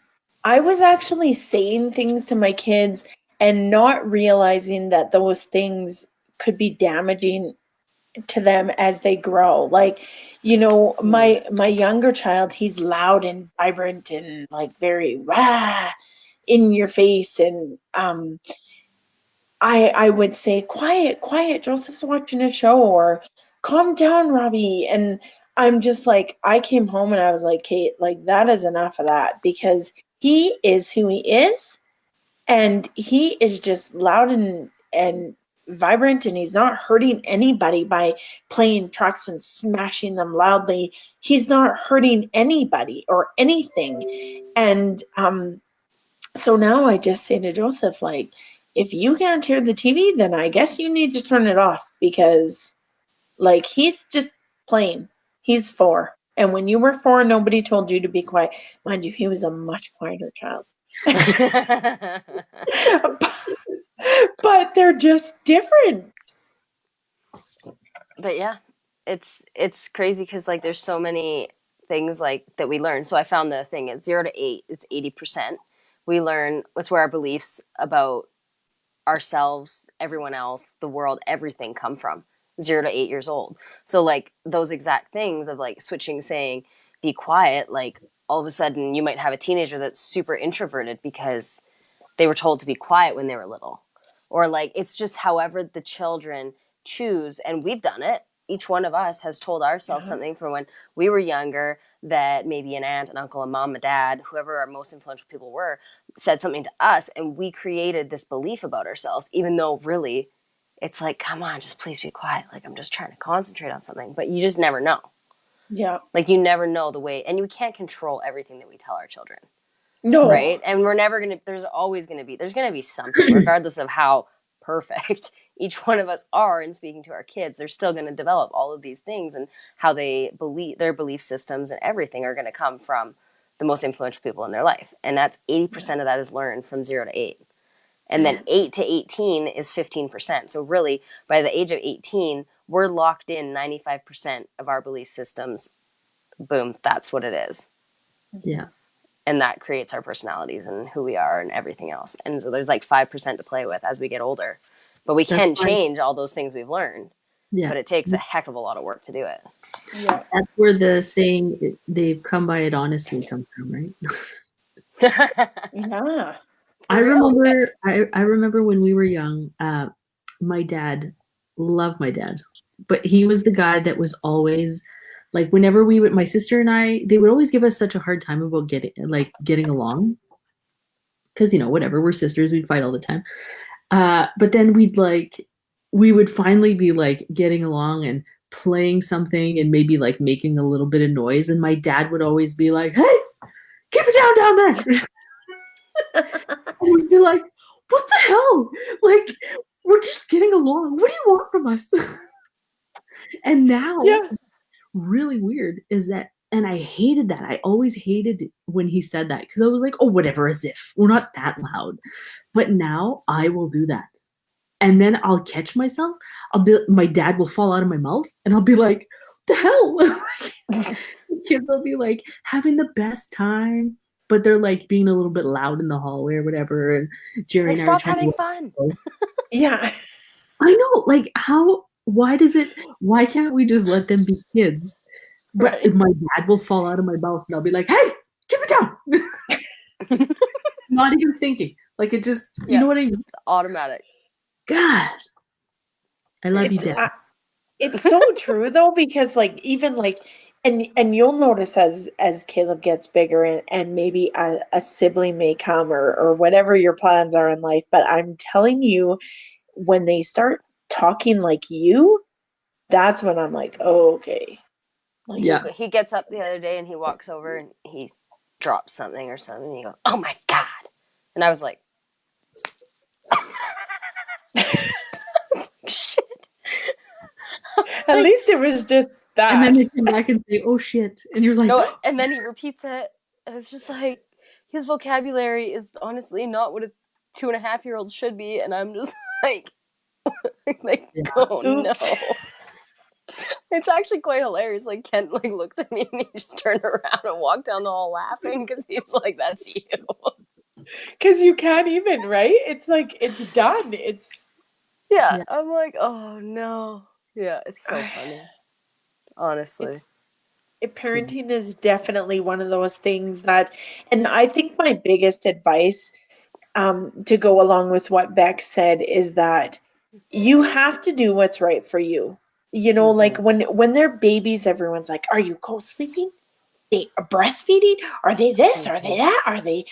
I was actually saying things to my kids and not realizing that those things could be damaging to them as they grow. Like, Mm. my younger child, he's loud and vibrant and like very rah. in your face. And I would say, quiet, quiet, Joseph's watching a show, or calm down, Robbie. And I'm just like, I came home and I was like, Kate, like, that is enough of that, because he is who he is, and he is just loud and vibrant, and he's not hurting anybody by playing trucks and smashing them loudly. He's not hurting anybody or anything. And so now I just say to Joseph, like, if you can't hear the TV, then I guess you need to turn it off, because like, he's just playing. He's 4. And when you were 4, nobody told you to be quiet. Mind you, he was a much quieter child. But they're just different. But yeah, it's crazy because like there's so many things like that we learn. So I found the thing at 0 to 8, it's 80%. We learn what's where our beliefs about ourselves, everyone else, the world, everything come from. 0 to 8 years old. So like those exact things of like switching, saying be quiet, like all of a sudden you might have a teenager that's super introverted because they were told to be quiet when they were little. Or like it's just however the children choose, and we've done it. Each one of us has told ourselves something from when we were younger that maybe an aunt, an uncle, a mom, a dad, whoever our most influential people were, said something to us, and we created this belief about ourselves, even though really it's like, come on, just please be quiet. Like, I'm just trying to concentrate on something. But you just never know. Yeah. Like, you never know the way, and you can't control everything that we tell our children. No. Right? And we're never going to, there's going to be something, regardless of how perfect each one of us are in speaking to our kids. They're still going to develop all of these things, and how they believe, their belief systems and everything are going to come from the most influential people in their life. And that's 80% of that is learned from 0 to 8. And then 8 to 18 is 15%. So really, by the age of 18, we're locked in 95% of our belief systems. Boom, that's what it is. Yeah. And that creates our personalities and who we are and everything else. And so there's like 5% to play with as we get older. But we can change all those things we've learned. Yeah. But it takes a heck of a lot of work to do it. Yeah. That's where the saying, they've come by it honestly, comes from, right? Yeah. I remember when we were young, my dad, loved my dad, but he was the guy that was always like, whenever we would, my sister and I, they would always give us such a hard time about getting along. Cause whatever, we're sisters, we'd fight all the time. But then we would finally be like getting along and playing something and maybe like making a little bit of noise. And my dad would always be like, "Hey, keep it down there." And we'd be like, "What the hell? Like, we're just getting along. What do you want from us?" And now, really weird is that, and I hated that. I always hated when he said that, because I was like, "Oh, whatever, as if we're not that loud." But now I will do that. And then I'll catch myself. My dad will fall out of my mouth, and I'll be like, "The hell?" The kids will be like having the best time, but they're like being a little bit loud in the hallway or whatever. And Jerry and I stop having fun. Yeah. I know. Like, why can't we just let them be kids? But Right. my dad will fall out of my mouth, and I'll be like, "Hey, keep it down." Not even thinking. Like, it just, you know what I mean? It's automatic. God. I love you, Dad. It's so true though, because like, even like, and you'll notice as Caleb gets bigger, and maybe a sibling may come, or whatever your plans are in life, but I'm telling you, when they start talking like you, that's when I'm like, oh, okay. Like, Yeah. He gets up the other day and he walks over and he drops something or something, and he goes, "Oh my God." And I was like, shit. At least it was just that. And then they come back and say, "Oh shit," and you're like, No, and then he repeats it, and it's just like, his vocabulary is honestly not what a 2.5-year-old should be, and I'm just like, oh no. It's actually quite hilarious. Like, Kent looks at me and he just turned around and walked down the hall laughing, because he's like, "That's you." Because you can't even, right? It's like, it's done. It's yeah. I'm like, oh no. Yeah, it's so funny. Honestly. Parenting is definitely one of those things that, and I think my biggest advice to go along with what Beck said, is that you have to do what's right for you. You know, like when they're babies, everyone's like, are you co-sleeping? They are breastfeeding? Are they this? Are they that?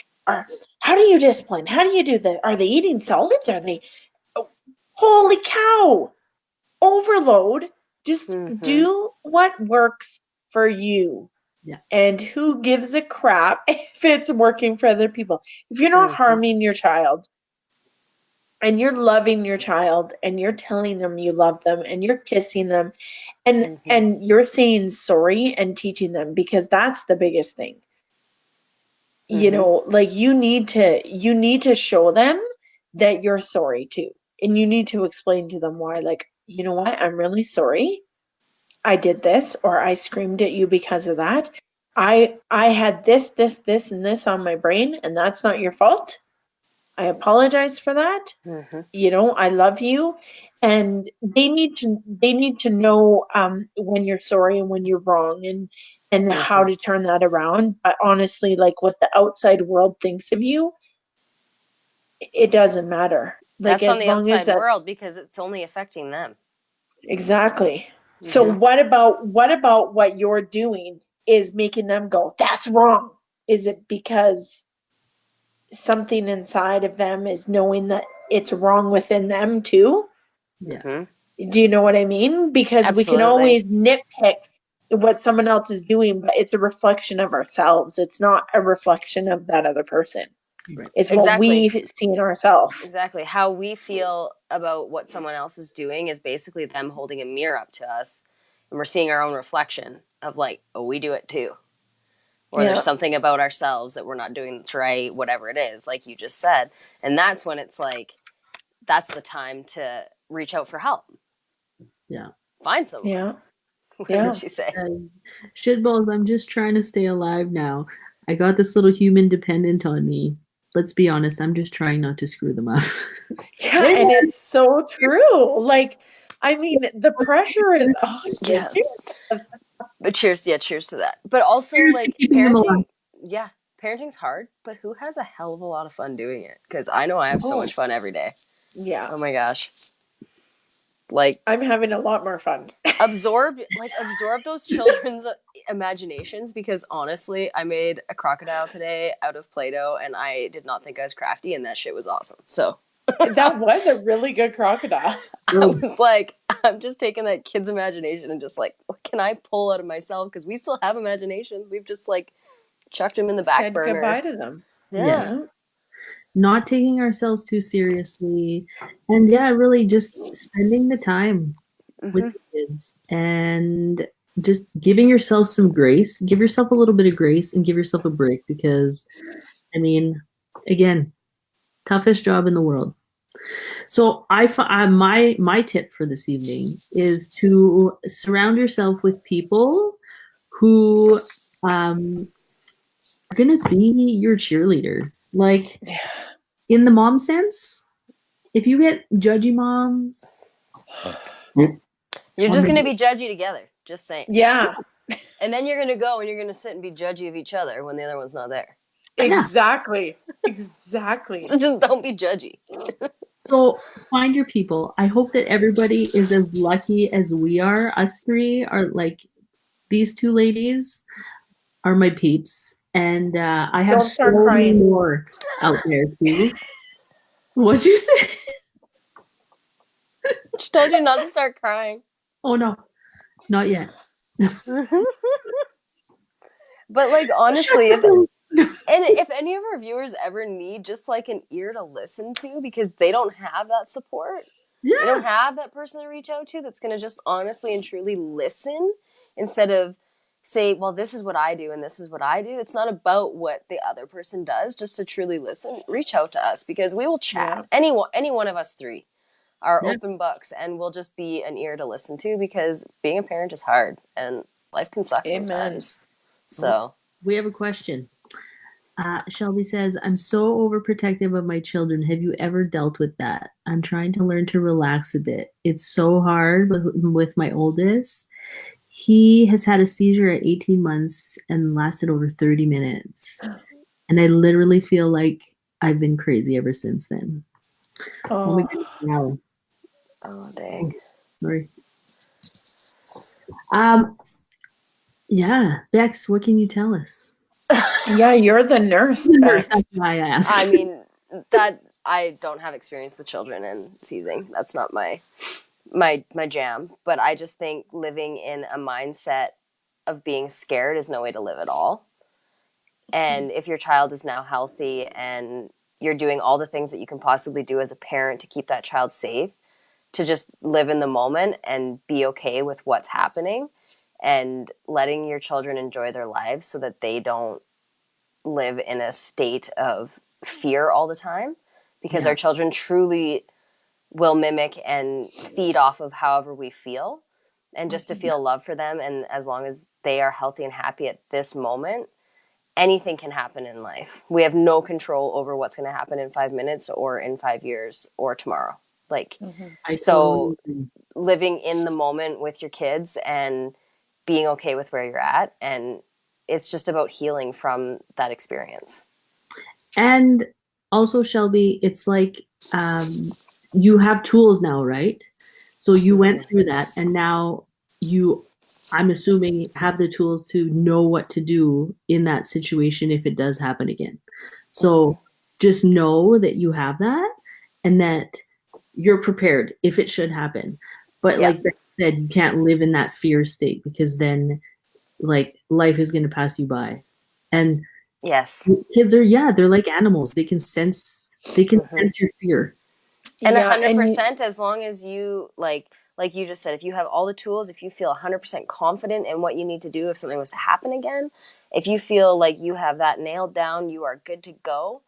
How do you discipline? How do you do that? Are they eating solids? Are they, oh, holy cow, overload. Just do what works for you. Yeah. And who gives a crap if it's working for other people? If you're not harming your child, and you're loving your child, and you're telling them you love them, and you're kissing them, and you're saying sorry and teaching them, because that's the biggest thing. You know, like you need to show them that you're sorry too. And you need to explain to them why, like, you know what, I'm really sorry. I did this, or I screamed at you because of that. I had this, and this on my brain, and that's not your fault. I apologize for that. You know, I love you. And they need to know when you're sorry and when you're wrong, and how to turn that around. But honestly, like what the outside world thinks of you, it doesn't matter. Like, that's on as the long as outside world, because it's only affecting them. Exactly. So what about what you're doing is making them go, that's wrong? Is it because something inside of them is knowing that it's wrong within them too? Yeah. Do you know what I mean? Because we can Absolutely. always nitpick what someone else is doing, but it's a reflection of ourselves. It's not a reflection of that other person. Right. It's what we see in ourselves. Exactly. How we feel about what someone else is doing is basically them holding a mirror up to us, and we're seeing our own reflection of like, oh, we do it too. Or there's something about ourselves that we're not doing that's right, whatever it is, like you just said. And that's when it's like, that's the time to reach out for help. Yeah. Find someone. Yeah. What did she say? Shitballs, I'm just trying to stay alive now. I got this little human dependent on me. Let's be honest, I'm just trying not to screw them up. Yeah, and it's so true. Like, I mean, the pressure is on you. Yeah. But cheers to that. But also, Cheers like, to keeping them alive. parenting's hard, but who has a hell of a lot of fun doing it? Because I know I have so much fun every day. Yeah. Oh my gosh. Like, I'm having a lot more fun. absorb those children's imaginations, because honestly, I made a crocodile today out of Play-Doh, and I did not think I was crafty, and that shit was awesome. So that was a really good crocodile. I was like, I'm just taking that kid's imagination and just like, what can I pull out of myself? Because we still have imaginations. We've just like chucked them in the back burner. Said goodbye to them. Yeah. Not taking ourselves too seriously, and really just spending the time with the kids, and just giving yourself some grace. Give yourself a little bit of grace, and give yourself a break, because I mean, again, toughest job in the world. So my tip for this evening is to surround yourself with people who are gonna be your cheerleader. Like, in the mom sense, if you get judgy moms, you're just going to be judgy together. Just saying. Yeah. And then you're going to go and you're going to sit and be judgy of each other when the other one's not there. Exactly. Exactly. So just don't be judgy. So find your people. I hope that everybody is as lucky as we are. Us three are like, these two ladies are my peeps. And I have so many more out there too. What'd you say? She told you not to start crying. Oh no, not yet. But like, honestly, if any of our viewers ever need just like an ear to listen to, because they don't have that support, they don't have that person to reach out to that's going to just honestly and truly listen, instead of say, well, this is what I do and this is what I do. It's not about what the other person does, just to truly listen. Reach out to us, because we will chat. Any one of us three are open books, and we'll just be an ear to listen to, because being a parent is hard and life can suck sometimes. So we have a question. Shelby says, I'm so overprotective of my children. Have you ever dealt with that? I'm trying to learn to relax a bit. It's so hard with my oldest. He has had a seizure at 18 months and lasted over 30 minutes. And I literally feel like I've been crazy ever since then. Oh my Oh, goodness, wow. Oh, dang. Oh, sorry. Um, yeah, Bex, what can you tell us? yeah, you're the nurse, The nurse, Bex. that's why I asked. I mean, that I don't have experience with children and seizing. That's not my jam. But I just think living in a mindset of being scared is no way to live at all. And if your child is now healthy and you're doing all the things that you can possibly do as a parent to keep that child safe, to just live in the moment and be okay with what's happening and letting your children enjoy their lives so that they don't live in a state of fear all the time, because Yeah. our children truly will mimic and feed off of however we feel, and just to feel love for them. And as long as they are healthy and happy at this moment, anything can happen in life. We have no control over what's going to happen in 5 minutes or in 5 years or tomorrow. Like, I totally so agree. living in the moment with your kids and being okay with where you're at, and it's just about healing from that experience. And also, Shelby, it's like um, you have tools now, right? So you went through that, and now you, I'm assuming, have the tools to know what to do in that situation if it does happen again. So just know that you have that and that you're prepared if it should happen. But Yeah. like Beck said, you can't live in that fear state because then like life is going to pass you by. And Yes. kids are, yeah, they're like animals. They can sense your fear. And Yeah, and 100%, as long as you like you just said, if you have all the tools, if you feel 100% confident in what you need to do if something was to happen again, if you feel like you have that nailed down, you are good to go,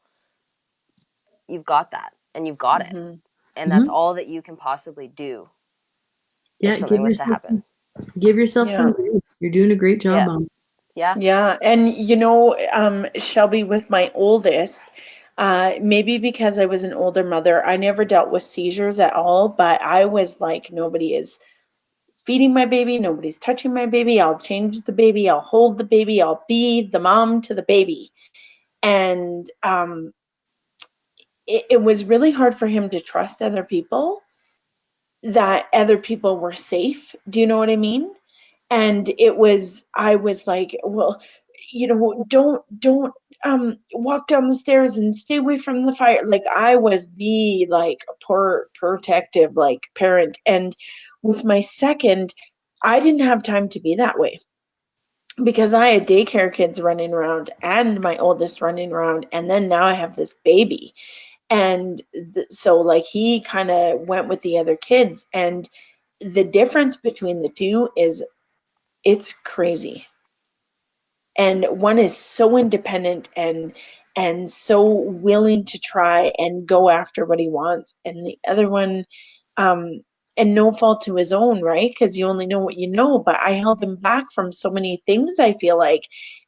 you've got that and you've got it. And that's Mhm. all that you can possibly do if Yeah, something was to happen. give yourself yeah. some grace. You're doing a great job, Yeah. Mom. Yeah. Yeah, and Shelby, with my oldest, maybe because I was an older mother, I never dealt with seizures at all, but I was like, nobody is feeding my baby, nobody's touching my baby, I'll change the baby, I'll hold the baby, I'll be the mom to the baby. And it was really hard for him to trust other people, that other people were safe. Do you know what I mean? And I was like, well, don't walk down the stairs and stay away from the fire. Like, I was the like poor protective like parent. And with my second, I didn't have time to be that way because I had daycare kids running around and my oldest running around, and then now I have this baby. And so like he kind of went with the other kids, and the difference between the two is it's crazy. And one is so independent and so willing to try and go after what he wants, and the other one, um and no fault to his own, right? Because you only know what you know. But I held him back from so many things, I feel like,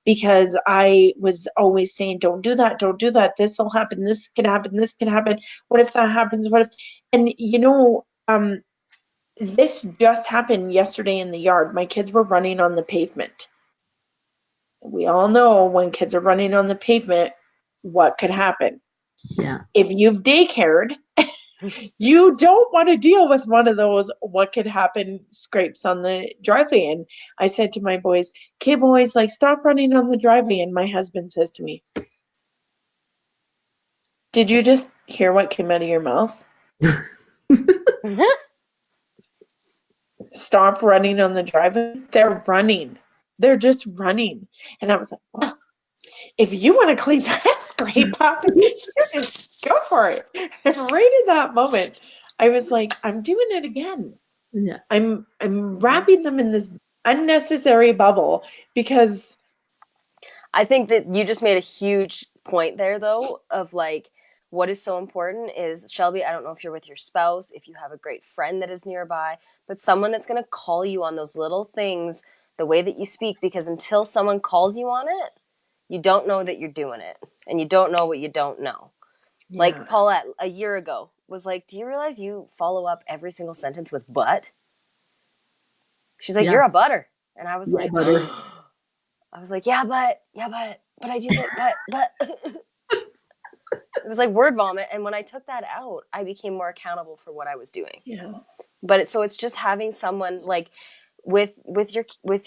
because I was always saying, don't do that, don't do that, this will happen, this can happen, this can happen, what if that happens, what if. And this just happened yesterday in the yard. My kids were running on the pavement. We all know when kids are running on the pavement, what could happen. Yeah. If you've daycared, you don't want to deal with one of those what could happen scrapes on the driveway. And I said to my boys, okay, boys, like, stop running on the driveway. And my husband says to me, did you just hear what came out of your mouth? Stop running on the driveway. They're running. They're just running. And I was like, well, if you want to clean that scrape up, you just go for it. And right in that moment, I was like, I'm doing it again. Yeah. I'm wrapping them in this unnecessary bubble because I think that you just made a huge point there, though, of like what is so important is, Shelby, I don't know if you're with your spouse, if you have a great friend that is nearby, but someone that's going to call you on those little things, the way that you speak, because until someone calls you on it, you don't know that you're doing it, and you don't know what you don't know. yeah. Like Paulette a year ago was like, do you realize you follow up every single sentence with but? She's like, Yeah. you're a butter. And I was Yeah, like, butter. I was like, but I do that, but. It was like word vomit. And when I took that out, I became more accountable for what I was doing. Yeah. But it's just having someone like with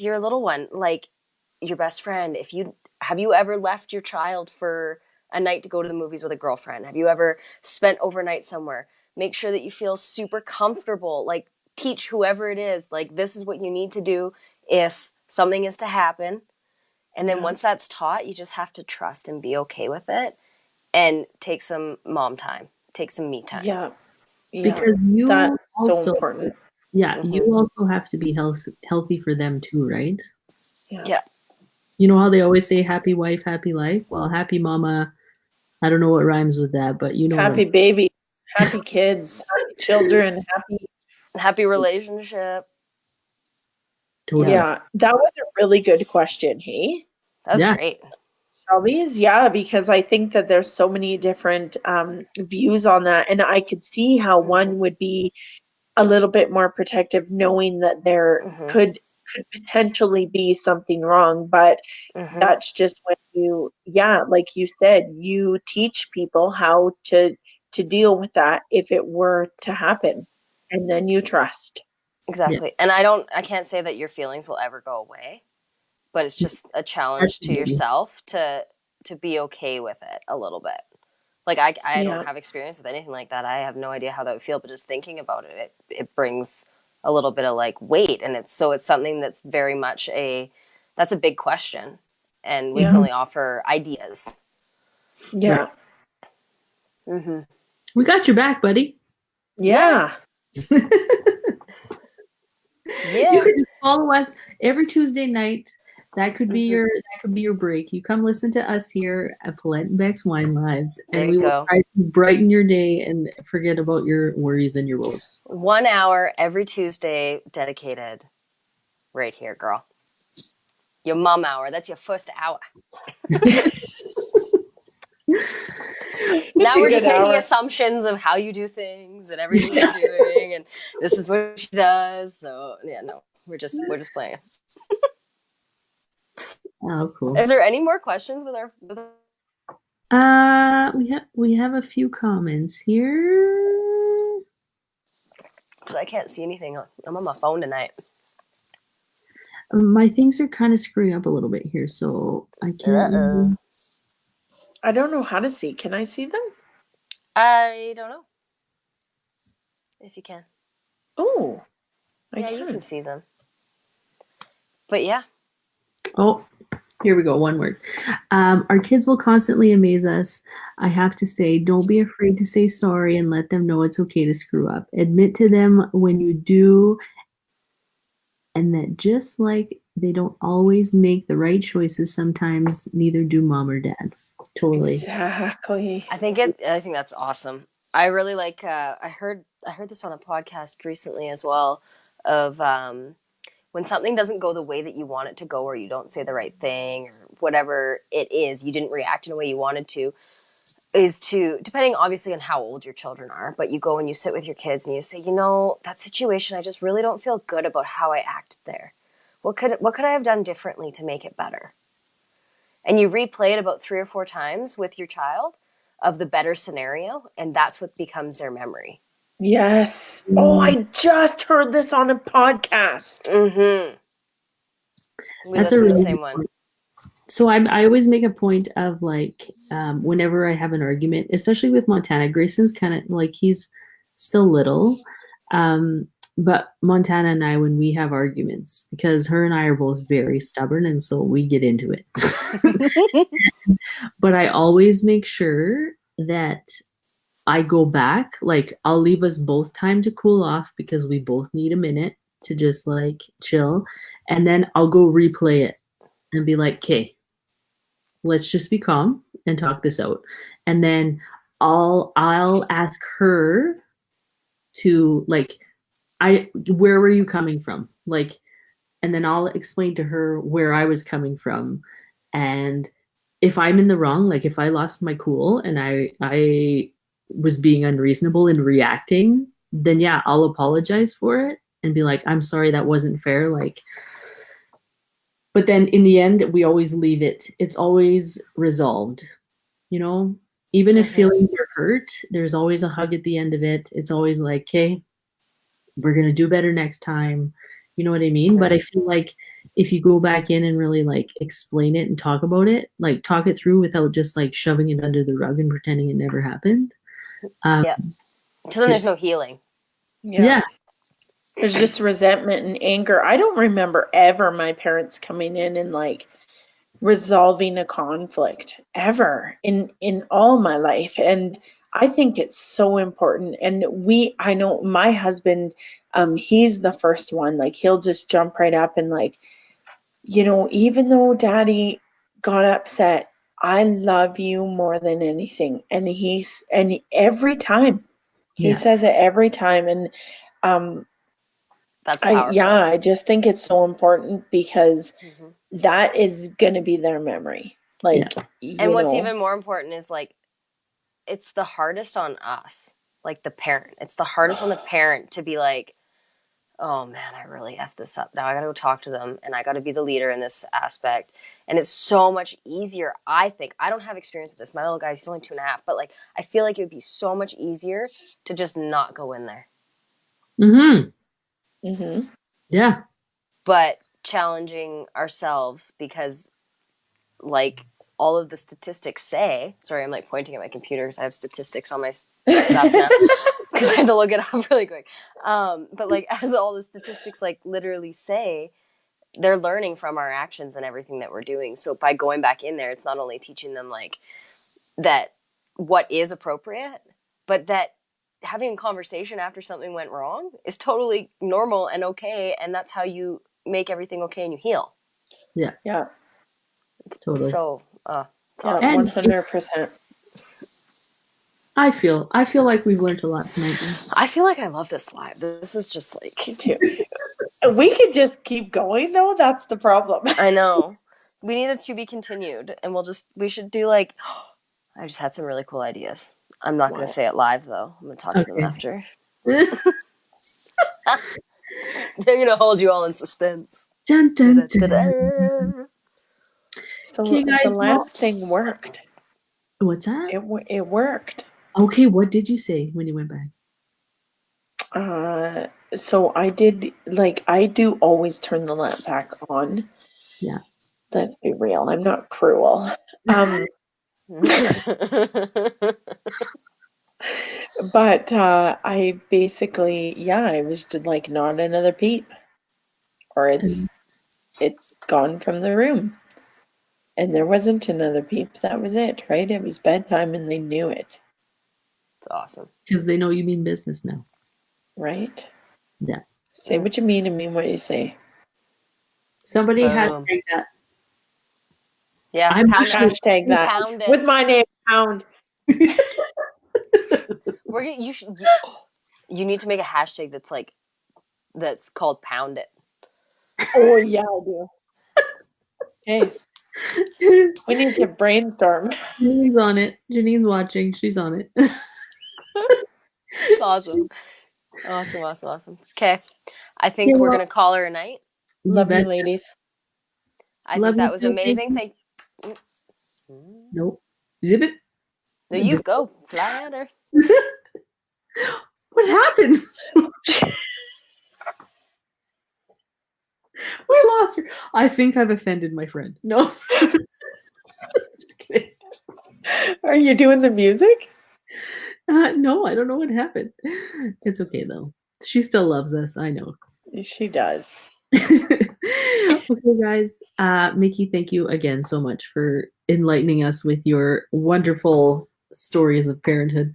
your little one, like your best friend. Have you ever left your child for a night to go to the movies with a girlfriend? Have you ever spent overnight somewhere? Make sure that you feel super comfortable. Like teach whoever it is, like this is what you need to do if something is to happen. And then once that's taught, you just have to trust and be okay with it and take some mom time, take some me time. Yeah. Yeah. Because you that's also, so important. Yeah, you also have to be healthy for them too, right? Yeah. You know how they always say happy wife, happy life? Well, happy mama, I don't know what rhymes with that, but you know. Happy babies, happy kids, happy children, happy relationship. Totally. Yeah, that was a really good question, hey? That was great. Shelby's, yeah, because I think that there's so many different views on that, and I could see how one would be a little bit more protective, knowing that there could potentially be something wrong, but that's just when you, like you said, you teach people how to deal with that if it were to happen, and then you trust. Exactly. And I can't say that your feelings will ever go away, but it's just a challenge to yourself to be okay with it a little bit. Like I don't have experience with anything like that. I have no idea how that would feel, but just thinking about it brings a little bit of like weight, and it's something that's very much that's a big question, and we can only offer ideas. Yeah. We got your back, buddy. Yeah. You can just follow us every Tuesday night. That could be your break. You come listen to us here at Paulette Becs Wine Lives, and we will try to brighten your day and forget about your worries and your woes. 1 hour every Tuesday dedicated right here, girl. Your mom hour. That's your first hour. Now we're just making assumptions of how you do things and everything you're doing, and this is what she does. So no, we're just playing. Oh, cool. Is there any more questions with our? We have a few comments here. I can't see anything. I'm on my phone tonight. My things are kind of screwing up a little bit here, so I can't. I don't know how to see. Can I see them? I don't know if you can. Oh, you can see them. But yeah. Oh, here we go. One word. Our kids will constantly amaze us. I have to say, don't be afraid to say sorry and let them know it's okay to screw up. Admit to them when you do, and that just like they don't always make the right choices, sometimes neither do mom or dad. Totally. Exactly. I think that's awesome. I really like. I heard this on a podcast recently as well. Of when something doesn't go the way that you want it to go, or you don't say the right thing, or whatever it is, you didn't react in a way you wanted to. Is to, depending obviously on how old your children are, but you go and you sit with your kids and you say, that situation, I just really don't feel good about how I acted there. What could I have done differently to make it better? And you replay it about 3 or 4 times with your child of the better scenario, and that's what becomes their memory. Yes. Oh, I just heard this on a podcast. We listen to the same one. So I always make a point of like, whenever I have an argument, especially with Montana, Grayson's kind of like, he's still little. But Montana and I, when we have arguments, because her and I are both very stubborn, and so we get into it. But I always make sure that I go back, like I'll leave us both time to cool off because we both need a minute to just like chill. And then I'll go replay it and be like, okay, let's just be calm and talk this out. And then I'll ask her to like, where were you coming from? Like, and then I'll explain to her where I was coming from. And if I'm in the wrong, like if I lost my cool and I was being unreasonable in reacting, then yeah, I'll apologize for it and be like, I'm sorry, that wasn't fair. Like, but then in the end, we always leave it. It's always resolved, Even if Mhm. feelings are hurt, there's always a hug at the end of it. It's always like, okay, we're going to do better next time. You know what I mean? But I feel like if you go back in and really like explain it and talk about it, like talk it through without just like shoving it under the rug and pretending it never happened. Yeah. So then there's It's, no healing. yeah. There's just resentment and anger. I don't remember ever my parents coming in and like resolving a conflict ever in all my life. And I think it's so important. And I know my husband, he's the first one. Like he'll just jump right up and like, you know, even though daddy got upset, I love you more than anything. And every time he Yeah. says it every time. And That's powerful. I just think it's so important because Mhm. that is going to be their memory. Like, And you what's know, even more important is like it's the hardest on us, like the parent. It's the hardest on the parent to be like, oh man, I really effed this up. Now I got to go talk to them and I got to be the leader in this aspect. And it's so much easier, I think. I don't have experience with this. My little guy, he's only 2.5, but like, I feel like it would be so much easier to just not go in there. Mm-hmm. mm-hmm. Yeah. But challenging ourselves because, like, all of the statistics say, sorry, I'm like pointing at my computer because I have statistics on my stuff now because I had to look it up really quick. But like, as all the statistics like literally say, they're learning from our actions and everything that we're doing. So by going back in there, it's not only teaching them like that what is appropriate, but that having a conversation after something went wrong is totally normal and okay. And that's how you make everything okay and you heal. Yeah. Yeah. It's Totally. so, it's Yeah. awesome. 100%. I feel like we've learned a lot tonight. I feel like I love this live. This is just like, Me too. We could just keep going though. That's the problem. I know. We need it to be continued. And we should do like, I just had some really cool ideas. I'm not going to say it live though. I'm going to talk to them Okay. after. They're going to hold you all in suspense. Dun, dun, dun. Da-da-da-da. So Okay, the guys. last thing worked. What's that? It worked. Okay, what did you say when you went back? So I do always turn the lamp back on. Yeah. Let's be real. I'm not cruel. But I basically, I was just like, not another peep, or it's gone from the room. And there wasn't another peep. That was it, right? It was bedtime and they knew it. It's awesome. Because they know you mean business now. Right? Yeah. Say what you mean and mean what you say. Somebody Boom. hashtag that. Yeah, I'm pound actually Hashtag that. Pound it. With my name, Pound. You need to make a hashtag that's called Pound It. Oh, yeah, I do. Okay. We need to brainstorm. Janine's on it. Janine's watching. She's on it. It's awesome. Awesome. Okay. I think we're going to call her a night. Love you, ladies. I Love think that you was too. amazing. Nope. Zip it. No, you go. Fly at her. What happened? We lost her. I think I've offended my friend. No. Just kidding. Are you doing the music? No, I don't know what happened. It's okay though. She still loves us. I know. She does. Okay, guys. Mickey, thank you again so much for enlightening us with your wonderful stories of parenthood.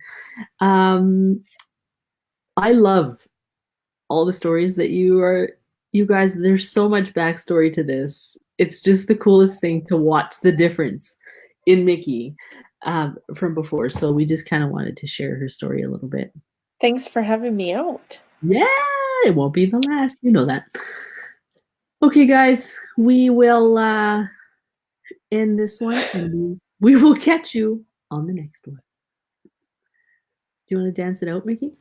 I love all the stories that you guys, there's so much backstory to this. It's just the coolest thing to watch the difference in Mickey from before. So we just kind of wanted to share her story a little bit. Thanks for having me out. Yeah, it won't be the last. You know that. Okay, guys, we will end this one and we will catch you on the next one. Do you want to dance it out, Mickey?